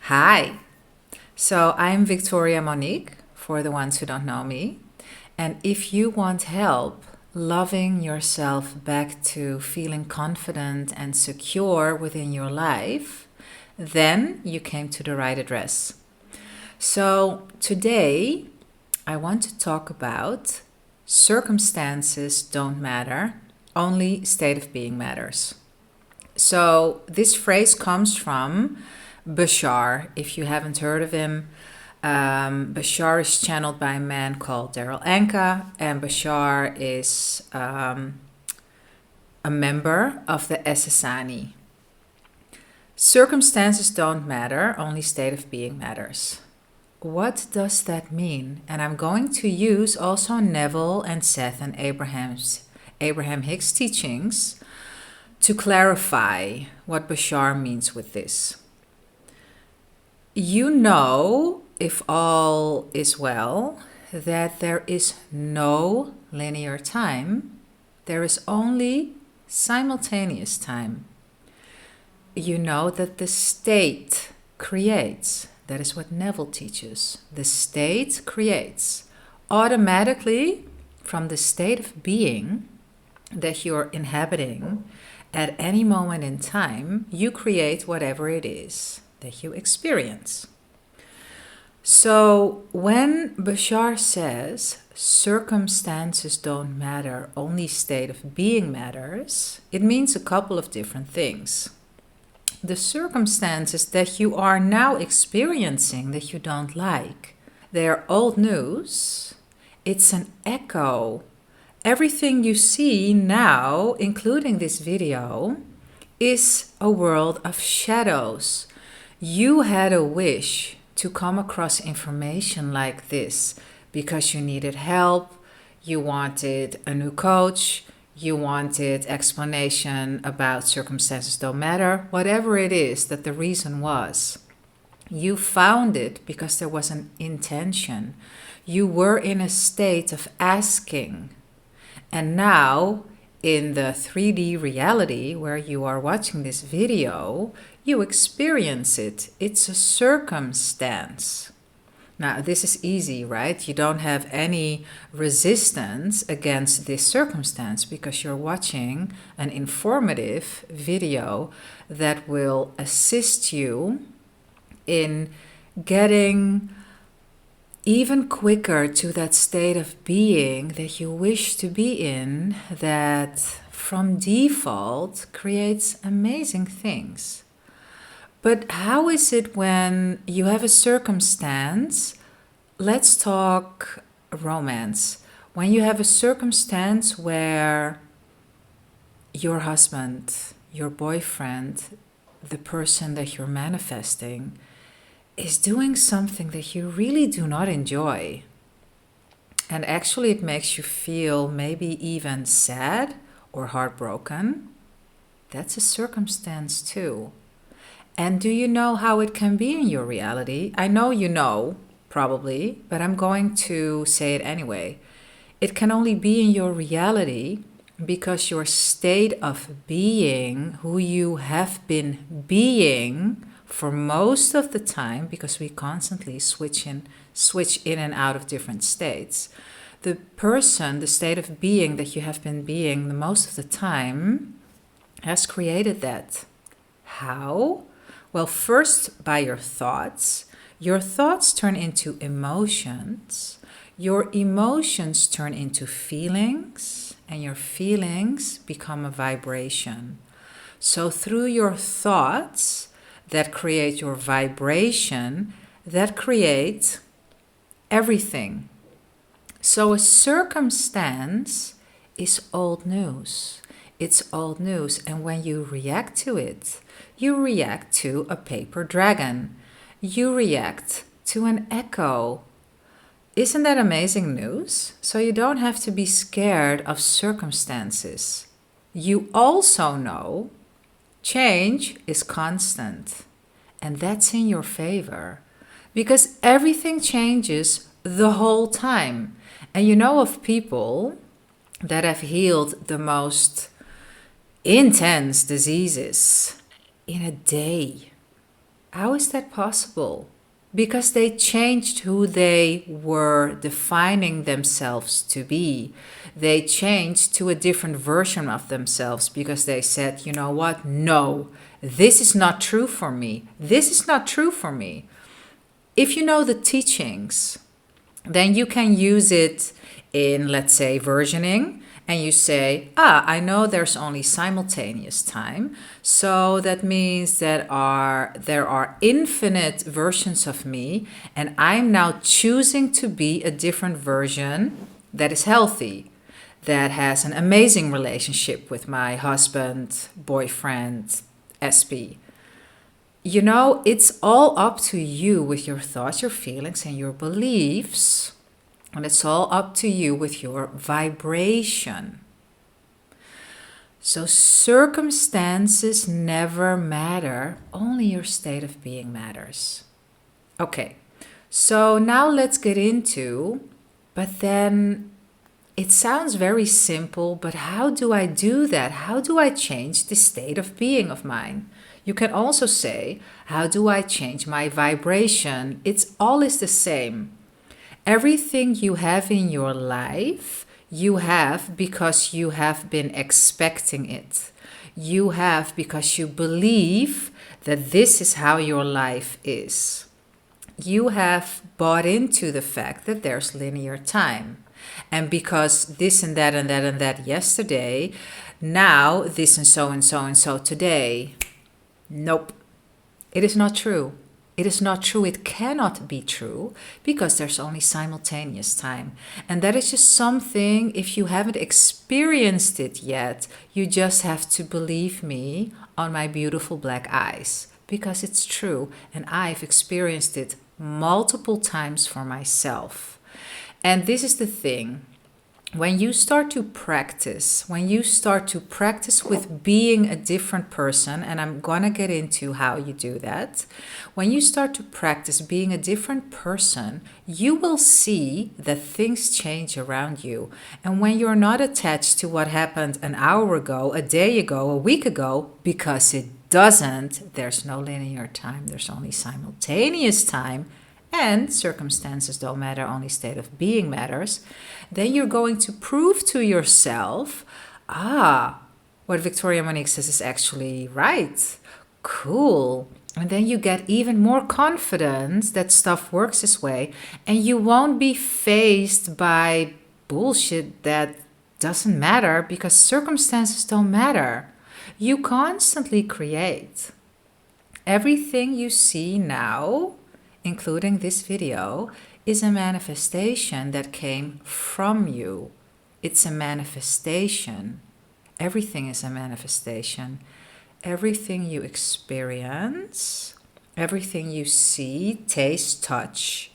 Hi. So I'm Victoria-Monique, for the ones who don't know me. And if you want help loving yourself back to feeling confident and secure within your life, then you came to the right address. So today I want to talk about circumstances don't matter, only state of being matters. So this phrase comes from Bashar. If you haven't heard of him, Bashar is channeled by a man called Daryl Anka, and Bashar is a member of the SSANI. Circumstances don't matter, only state of being matters. What does that mean? And I'm going to use also Neville and Seth and Abraham Hicks' teachings to clarify what Bashar means with this. You know, if all is well, that there is no linear time. There is only simultaneous time. You know that the state creates. That is what Neville teaches. The state creates. Automatically, from the state of being that you're inhabiting, at any moment in time, you create whatever it is that you experience. So when Bashar says circumstances don't matter, only state of being matters, it means a couple of different things. The circumstances that you are now experiencing that you don't like, they're old news. It's an echo. Everything you see now, including this video, is a world of shadows. You had a wish to come across information like this because you needed help, you wanted a new coach, you wanted explanation about circumstances don't matter, whatever it is that the reason was. You found it because there was an intention. You were in a state of asking. And now, in the 3D reality where you are watching this video, you experience it. It's a circumstance. Now, this is easy, right? You don't have any resistance against this circumstance because you're watching an informative video that will assist you in getting even quicker to that state of being that you wish to be in, that from default creates amazing things. But how is it when you have a circumstance? Let's talk romance. When you have a circumstance where your husband, your boyfriend, the person that you're manifesting, is doing something that you really do not enjoy. And actually it makes you feel maybe even sad or heartbroken. That's a circumstance too. And do you know how it can be in your reality? I know you know, probably, but I'm going to say it anyway. It can only be in your reality because your state of being, who you have been being for most of the time, because we constantly switch in and out of different states. The person, the state of being that you have been being the most of the time has created that. How? Well, first by your thoughts. Your thoughts turn into emotions. Your emotions turn into feelings, and your feelings become a vibration. So through your thoughts that create your vibration, that creates everything. So a circumstance is old news. It's old news, and when you react to it, you react to a paper dragon. You react to an echo. Isn't that amazing news? So you don't have to be scared of circumstances. You also know change is constant, and that's in your favor because everything changes the whole time. And you know of people that have healed the most intense diseases in a day. How is that possible? Because they changed who they were defining themselves to be. They changed to a different version of themselves because they said, you know what? No, this is not true for me. This is not true for me. If you know the teachings, then you can use it in, let's say, versioning. And you say, I know there's only simultaneous time. So that means that there are infinite versions of me. And I'm now choosing to be a different version that is healthy, that has an amazing relationship with my husband, boyfriend, SP. You know, it's all up to you with your thoughts, your feelings, and your beliefs. And it's all up to you with your vibration. So circumstances never matter, only your state of being matters. Okay, so now let's get into, but then it sounds very simple, but how do I do that? How do I change the state of being of mine? You can also say, how do I change my vibration? It's always the same. Everything you have in your life, you have because you have been expecting it. You have because you believe that this is how your life is. You have bought into the fact that there's linear time. And because this and that and that and that yesterday, now this and so and so and so today. Nope. It is not true. It is not true. It cannot be true because there's only simultaneous time. And that is just something, if you haven't experienced it yet, you just have to believe me on my beautiful black eyes because it's true. And I've experienced it multiple times for myself. And this is the thing. When you start to practice with being a different person, and I'm going to get into how you do that. When you start to practice being a different person, you will see that things change around you. And when you're not attached to what happened an hour ago, a day ago, a week ago, because it doesn't, there's no linear time, there's only simultaneous time. And circumstances don't matter, only state of being matters, then you're going to prove to yourself, what Victoria-Monique says is actually right. Cool. And then you get even more confidence that stuff works this way, and you won't be faced by bullshit that doesn't matter because circumstances don't matter. You constantly create. Everything you see now, including this video, is a manifestation that came from you. It's a manifestation. Everything is a manifestation. Everything you experience, everything you see, taste, touch,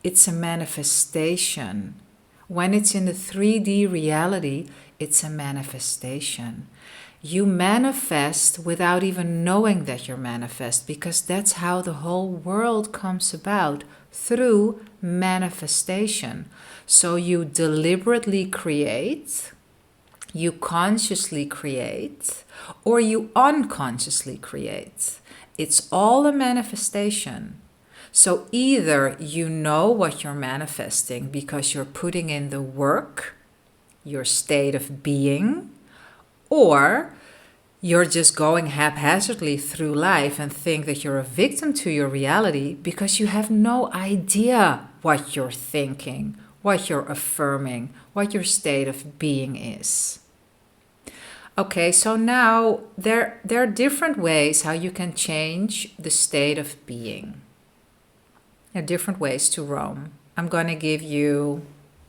it's a manifestation. When it's in the 3D reality, it's a manifestation. You manifest without even knowing that you're manifest, because that's how the whole world comes about, through manifestation. So you deliberately create, you consciously create, or you unconsciously create. It's all a manifestation. So either you know what you're manifesting because you're putting in the work, your state of being, or you're just going haphazardly through life and think that you're a victim to your reality because you have no idea what you're thinking, what you're affirming, what your state of being is. Okay, so now there are different ways how you can change the state of being. There are different ways to roam. I'm going to give you,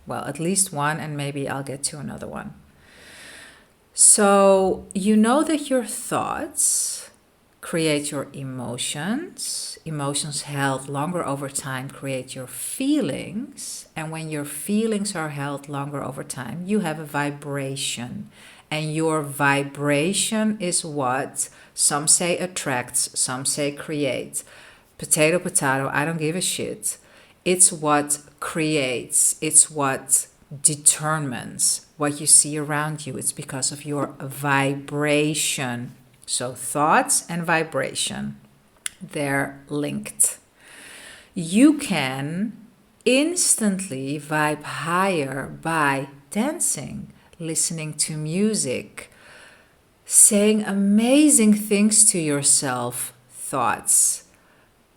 at least one, and maybe I'll get to another one. So you know that your thoughts create your emotions. Emotions held longer over time create your feelings. And when your feelings are held longer over time, you have a vibration. And your vibration is what some say attracts, some say creates. Potato, potato, I don't give a shit. It's what creates. It's what determines what you see around you. It's because of your vibration. So thoughts and vibration. They're linked. You can instantly vibe higher by dancing, listening to music, saying amazing things to yourself, thoughts,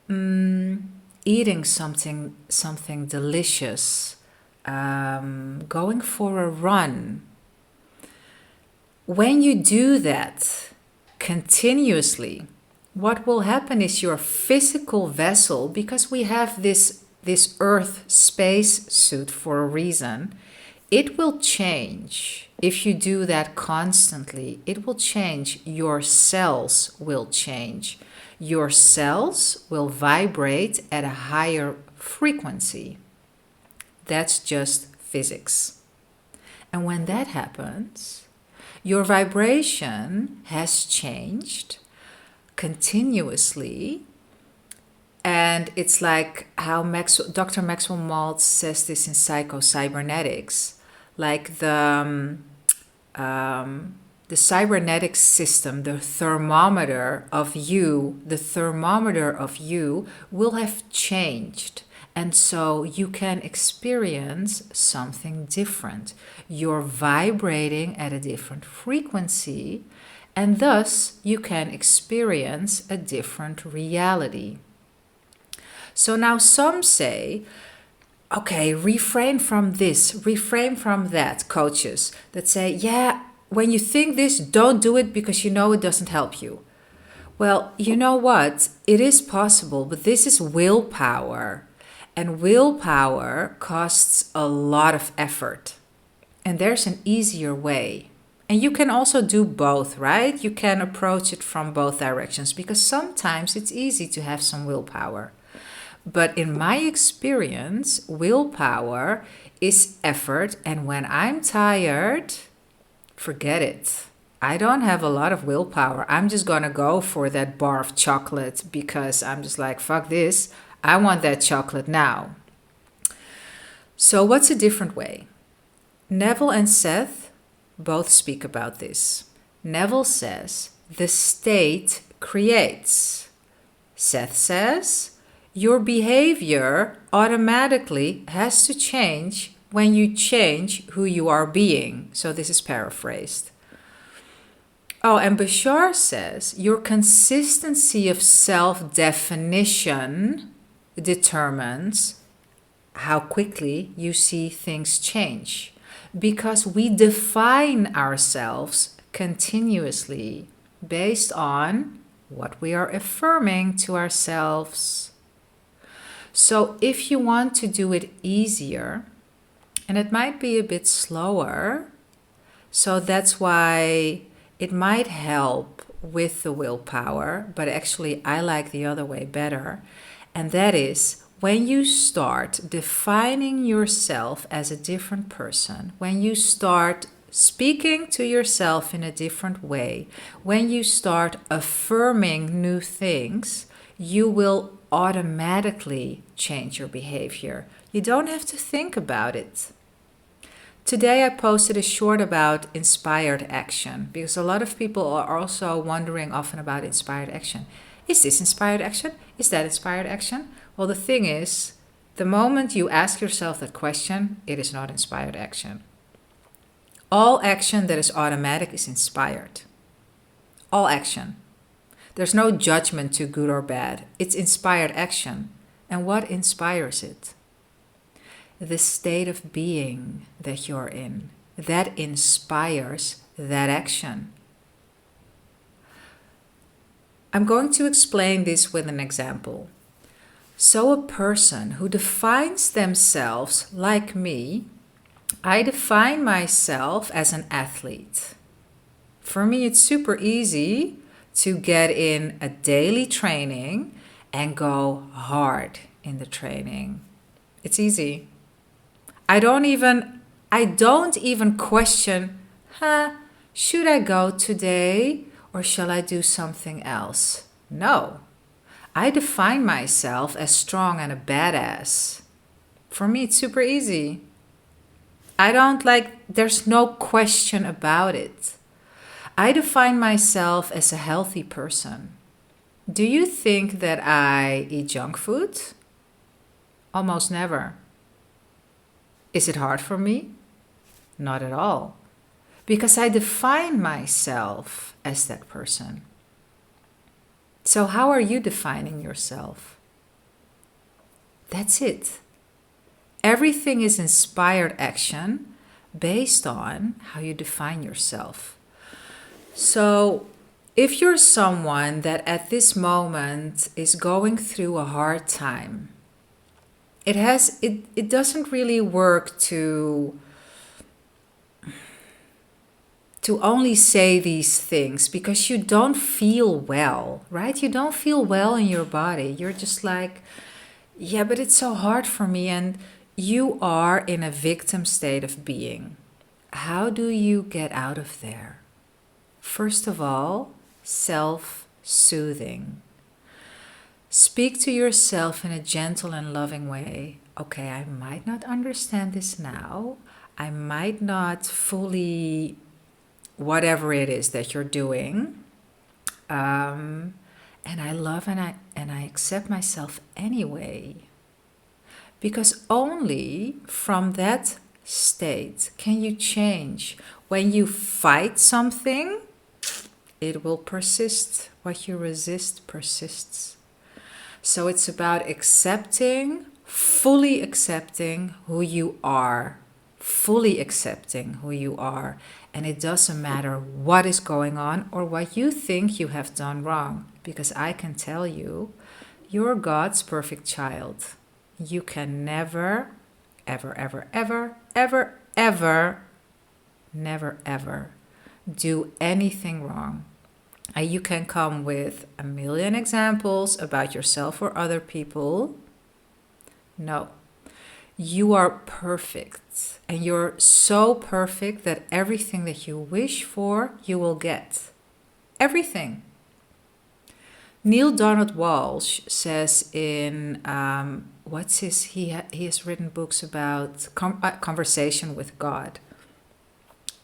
eating something delicious, going for a run. When you do that continuously, what will happen is your physical vessel, because we have this earth space suit for a reason, it will change. If you do that constantly, it will change. Your cells will change. Your cells will vibrate at a higher frequency. That's just physics. And when that happens, your vibration has changed continuously. And it's like how Dr. Maxwell Maltz says this in Psycho-Cybernetics, like the cybernetic system, the thermometer of you will have changed. And so you can experience something different. You're vibrating at a different frequency, and thus you can experience a different reality. So now some say, okay, refrain from this, refrain from that, coaches that say, yeah, when you think this, don't do it because you know it doesn't help you. Well, you know what? It is possible, but this is willpower. And willpower costs a lot of effort. And there's an easier way. And you can also do both, right? You can approach it from both directions, because sometimes it's easy to have some willpower. But in my experience, willpower is effort. And when I'm tired, forget it. I don't have a lot of willpower. I'm just going to go for that bar of chocolate because I'm just like, fuck this. I want that chocolate now. So what's a different way? Neville and Seth both speak about this. Neville says, the state creates. Seth says, your behavior automatically has to change when you change who you are being. So this is paraphrased. Oh, and Bashar says, your consistency of self-definition determines how quickly you see things change. Because we define ourselves continuously based on what we are affirming to ourselves. So if you want to do it easier, and it might be a bit slower, so that's why it might help with the willpower, but actually I like the other way better. And that is when you start defining yourself as a different person, when you start speaking to yourself in a different way, when you start affirming new things, you will automatically change your behavior. You don't have to think about it. Today I posted a short about inspired action, because a lot of people are also wondering often about inspired action. Is this inspired action? Is that inspired action? Well, the thing is, the moment you ask yourself that question, it is not inspired action. All action that is automatic is inspired. All action. There's no judgment to good or bad. It's inspired action. And what inspires it? The state of being that you're in. That inspires that action. I'm going to explain this with an example. So a person who defines themselves like me, I define myself as an athlete. For me, it's super easy to get in a daily training and go hard in the training. It's easy. I don't even question, should I go today or shall I do something else? No. I define myself as strong and a badass. For me, it's super easy. There's no question about it. I define myself as a healthy person. Do you think that I eat junk food? Almost never. Is it hard for me? Not at all. Because I define myself as that person. So how are you defining yourself? That's it. Everything is inspired action based on how you define yourself. So if you're someone that at this moment is going through a hard time, it doesn't really work to only say these things because you don't feel well, right? You don't feel well in your body. You're just like, yeah, but it's so hard for me. And you are in a victim state of being. How do you get out of there? First of all, self-soothing. Speak to yourself in a gentle and loving way. Okay, I might not understand this now. I might not fully whatever it is that you're doing. And I love and I accept myself anyway. Because only from that state can you change. When you fight something, it will persist. What you resist persists. So it's about accepting, fully accepting who you are. Fully accepting who you are. And it doesn't matter what is going on or what you think you have done wrong. Because I can tell you, you're God's perfect child. You can never, ever, ever, ever, ever, ever, never, ever do anything wrong. And you can come with a million examples about yourself or other people. No. You are perfect, and you're so perfect that everything that you wish for, you will get. Everything. Neil Donald Walsh says in, he has written books about conversation with God.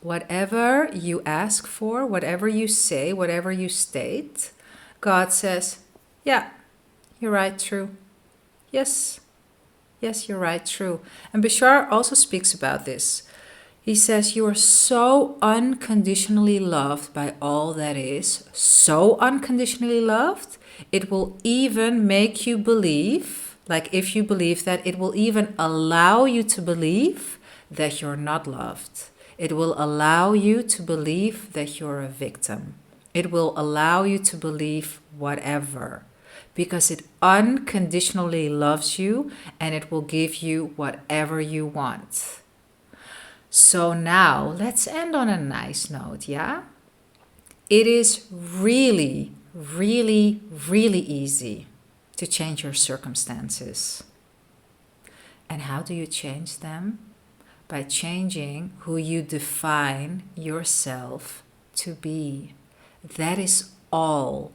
Whatever you ask for, whatever you say, whatever you state, God says, yeah, you're right, true. Yes, you're right, true. And Bashar also speaks about this. He says, you are so unconditionally loved by all that is, so unconditionally loved, it will even make you believe, like if you believe that, it will even allow you to believe that you're not loved. It will allow you to believe that you're a victim. It will allow you to believe whatever. Because it unconditionally loves you and it will give you whatever you want. So now let's end on a nice note, yeah? It is really, really, really easy to change your circumstances. And how do you change them? By changing who you define yourself to be. That is all.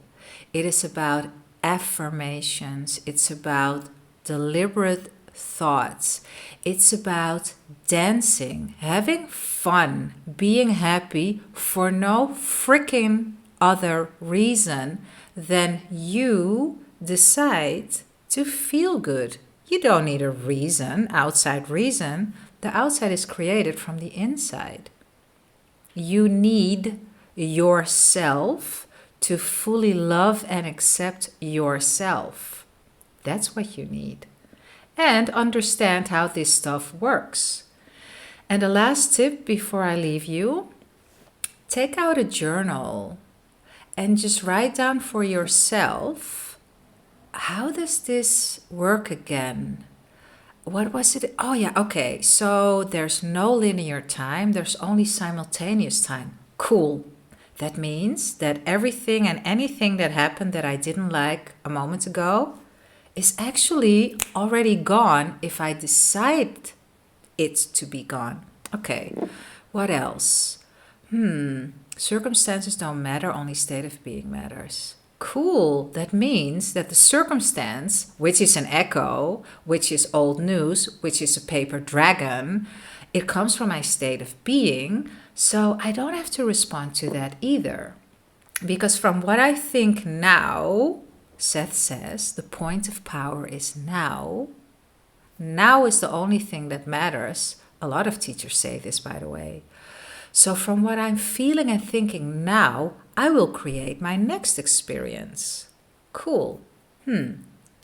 It is about affirmations. It's about deliberate thoughts. It's about dancing, having fun, being happy for no freaking other reason than you decide to feel good. You don't need a reason, outside reason. The outside is created from the inside. You need yourself to fully love and accept yourself. That's what you need. And understand how this stuff works. And the last tip before I leave you, take out a journal and just write down for yourself, how does this work again? What was it? Oh yeah, okay. So there's no linear time, there's only simultaneous time. Cool. That means that everything and anything that happened that I didn't like a moment ago is actually already gone if I decide it to be gone. Okay, what else? Circumstances don't matter, only state of being matters. Cool, that means that the circumstance, which is an echo, which is old news, which is a paper dragon, it comes from my state of being, so I don't have to respond to that either. Because from what I think now, Seth says the point of power is now. Now is the only thing that matters. A lot of teachers say this, by the way. So from what I'm feeling and thinking now, I will create my next experience. Cool.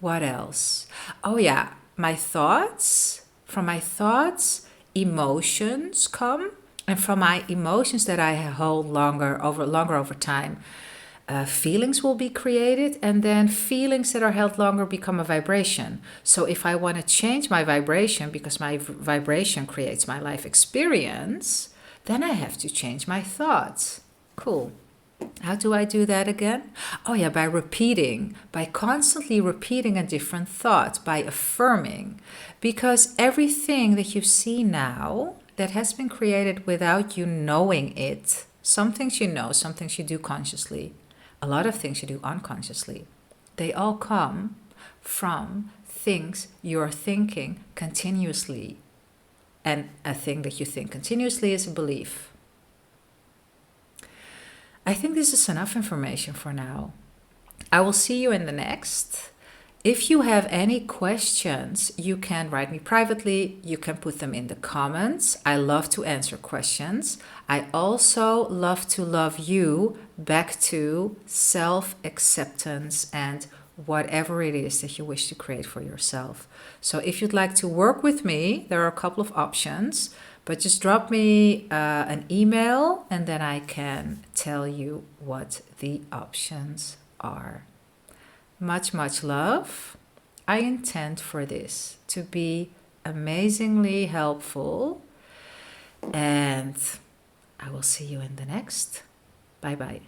What else? Oh yeah, my thoughts. From my thoughts, emotions come. And from my emotions that I hold longer over time, feelings will be created, and then feelings that are held longer become a vibration. So if I want to change my vibration, because my vibration creates my life experience, then I have to change my thoughts. Cool. How do I do that again? Oh yeah, by repeating, by constantly repeating a different thought, by affirming. Because everything that you see now that has been created without you knowing it, some things you know, some things you do consciously, a lot of things you do unconsciously, they all come from things you're thinking continuously. And a thing that you think continuously is a belief. I think this is enough information for now. I will see you in the next. If you have any questions, you can write me privately. You can put them in the comments. I love to answer questions. I also love to love you back to self-acceptance and whatever it is that you wish to create for yourself. So if you'd like to work with me, there are a couple of options, but just drop me an email and then I can tell you what the options are. Much, much love. I intend for this to be amazingly helpful, and I will see you in the next. Bye bye.